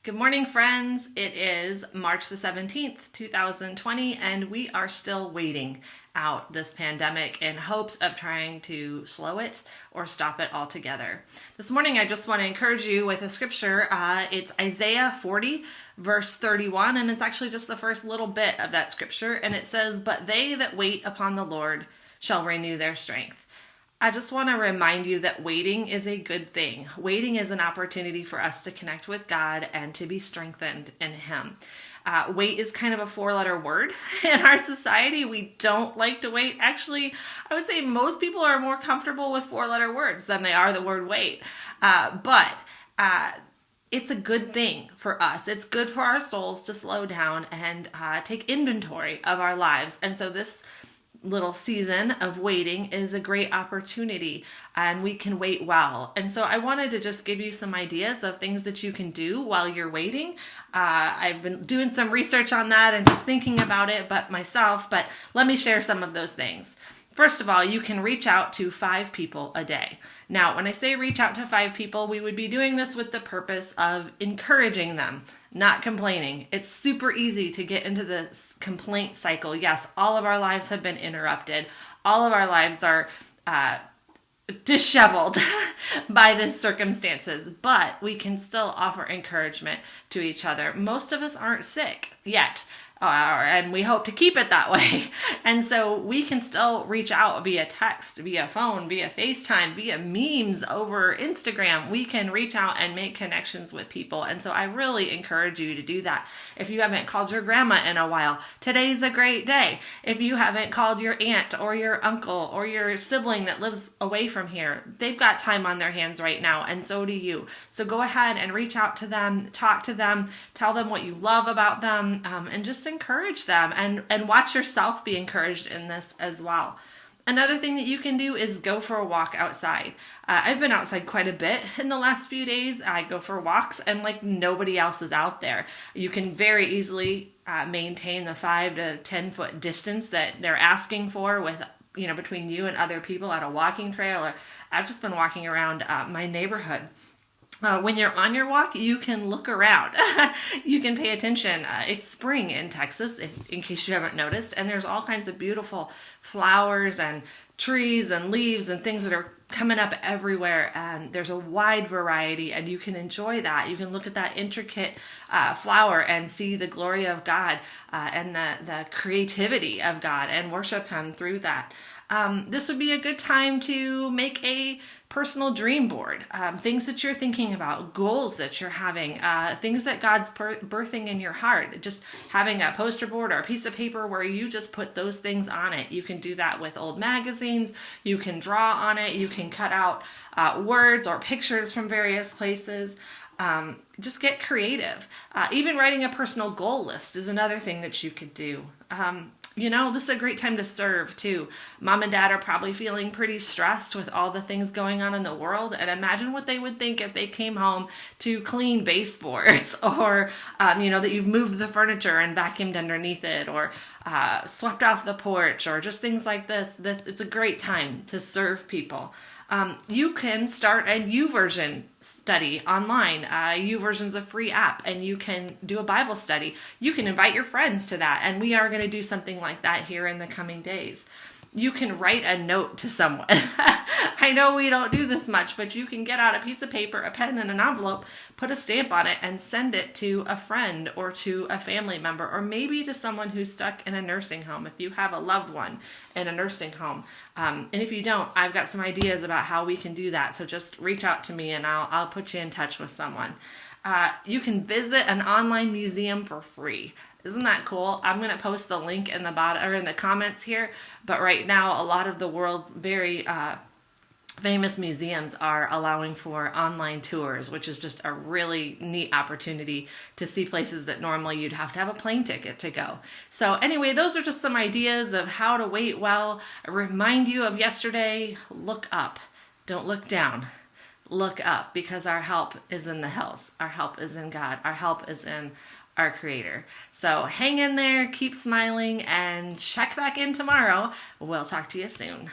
Good morning, friends. It is March the 17th, 2020, and we are still waiting out this pandemic in hopes of trying to slow it or stop it altogether. This morning, I just want to encourage you with a scripture. It's Isaiah 40, verse 31, and it's actually just the first little bit of that scripture, and it says, "But they that wait upon the Lord shall renew their strength." I just want to remind you that waiting is a good thing. Waiting is an opportunity for us to connect with God and to be strengthened in Him. Wait is kind of a four-letter word in our society. We don't like to wait. Actually, I would say most people are more comfortable with four-letter words than they are the word wait. But it's a good thing for us. It's good for our souls to slow down and take inventory of our lives. And so this little season of waiting is a great opportunity, and we can wait well. And so I wanted to just give you some ideas of things that you can do while you're waiting. I've been doing some research on that and just thinking about it but let me share some of those things. First of all, you can reach out to 5 people a day. Now, when I say reach out to 5 people, we would be doing this with the purpose of encouraging them, not complaining. It's super easy to get into the complaint cycle. Yes, all of our lives have been interrupted. All of our lives are disheveled by the circumstances, but we can still offer encouragement to each other. Most of us aren't sick yet. And we hope to keep it that way. And so we can still reach out via text, via phone, via FaceTime, via memes over Instagram. We can reach out and make connections with people. And so I really encourage you to do that. If you haven't called your grandma in a while, today's a great day. If you haven't called your aunt or your uncle or your sibling that lives away from here, they've got time on their hands right now, and so do you. So go ahead and reach out to them, talk to them, tell them what you love about them, and just encourage them and watch yourself be encouraged in this as well. Another thing that you can do is go for a walk outside. I've been outside quite a bit in the last few days. I go for walks and like nobody else is out there. You can very easily maintain the 5 to 10 foot distance that they're asking for with between you and other people at a walking trail. Or I've just been walking around my neighborhood. When you're on your walk, you can look around. You can pay attention. It's spring in Texas, in case you haven't noticed, and there's all kinds of beautiful flowers and trees and leaves and things that are coming up everywhere, and there's a wide variety, and you can enjoy that. You can look at that intricate flower and see the glory of God and the creativity of God and worship Him through that. This would be a good time to make a personal dream board, things that you're thinking about, goals that you're having, things that God's birthing in your heart. Just having a poster board or a piece of paper where you just put those things on it. You can do that with old magazines. You can draw on it. You can cut out words or pictures from various places. Just get creative. Even writing a personal goal list is another thing that you could do. This is a great time to serve too. Mom and dad are probably feeling pretty stressed with all the things going on in the world. And imagine what they would think if they came home to clean baseboards or, that you've moved the furniture and vacuumed underneath it or swept off the porch or just things like this. It's a great time to serve people. You can start a YouVersion study online. YouVersion's a free app, and you can do a Bible study. You can invite your friends to that, and we are going to do something like that here in the coming days. You can write a note to someone. I know we don't do this much, but you can get out a piece of paper, a pen, and an envelope, put a stamp on it, and send it to a friend or to a family member, or maybe to someone who's stuck in a nursing home, if you have a loved one in a nursing home. And if you don't, I've got some ideas about how we can do that, so just reach out to me, and I'll put you in touch with someone. You can visit an online museum for free. Isn't that cool? I'm going to post the link in the bottom or in the comments here. But right now, a lot of the world's very famous museums are allowing for online tours, which is just a really neat opportunity to see places that normally you'd have to have a plane ticket to go. So anyway, those are just some ideas of how to wait well. I remind you of yesterday, look up. Don't look down. Look up, because our help is in the hills. Our help is in God. Our help is in our Creator. So hang in there, keep smiling, and check back in tomorrow. We'll talk to you soon.